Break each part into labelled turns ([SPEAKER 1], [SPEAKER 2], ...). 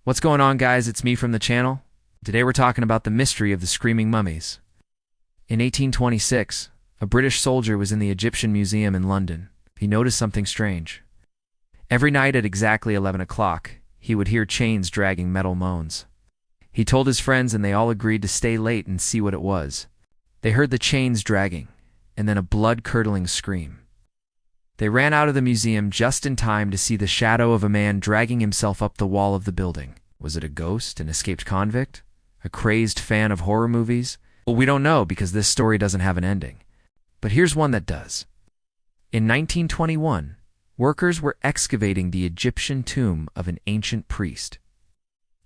[SPEAKER 1] What's going on, guys? It's me from the channel. Today we're talking about the mystery of the Screaming Mummies. In 1826, a British soldier was in the Egyptian Museum in London. He noticed something strange. Every night at exactly 11 o'clock, he would hear chains dragging metal moans. He told his friends and they all agreed to stay late and see what it was. They heard the chains dragging, and then a blood-curdling scream. They ran out of the museum just in time to see the shadow of a man dragging himself up the wall of the building. Was it a ghost, an escaped convict, a crazed fan of horror movies? Well, we don't know because this story doesn't have an ending. But here's one that does. In 1921, workers were excavating the Egyptian tomb of an ancient priest.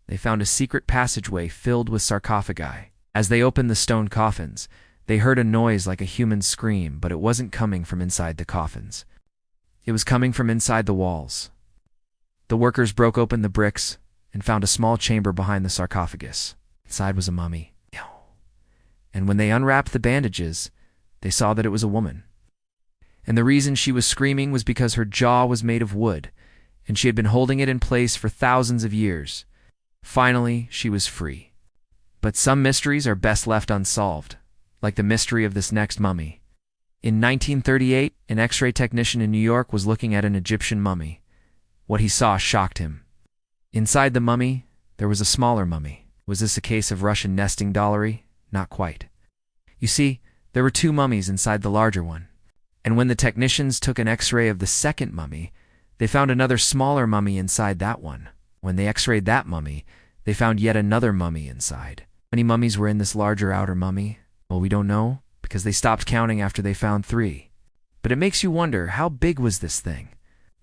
[SPEAKER 1] They found a secret passageway filled with sarcophagi. As they opened the stone coffins, they heard a noise like a human scream, but it wasn't coming from inside the coffins. It was coming from inside the walls. The workers broke open the bricks and found a small chamber behind the sarcophagus. Inside was a mummy. And when they unwrapped the bandages, they saw that it was a woman. And the reason she was screaming was because her jaw was made of wood, and she had been holding it in place for thousands of years. Finally, she was free. But some mysteries are best left unsolved, like the mystery of this next mummy. In 1938, an X-ray technician in New York was looking at an Egyptian mummy. What he saw shocked him. Inside the mummy, there was a smaller mummy. Was this a case of Russian nesting dollery? Not quite. You see, there were two mummies inside the larger one. And when the technicians took an X-ray of the second mummy, they found another smaller mummy inside that one. When they X-rayed that mummy, they found yet another mummy inside. How many mummies were in this larger outer mummy? Well, we don't know, because they stopped counting after they found 3. But it makes you wonder, how big was this thing?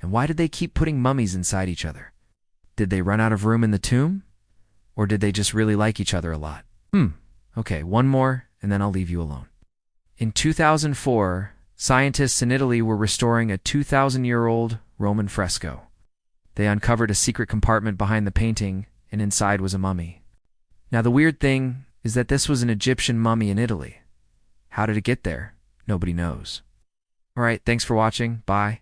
[SPEAKER 1] And why did they keep putting mummies inside each other? Did they run out of room in the tomb? Or did they just really like each other a lot? Okay, one more, and then I'll leave you alone. In 2004, scientists in Italy were restoring a 2,000-year-old Roman fresco. They uncovered a secret compartment behind the painting, and inside was a mummy. Now, the weird thing is that this was an Egyptian mummy in Italy. How did it get there? Nobody knows. All right, thanks for watching. Bye.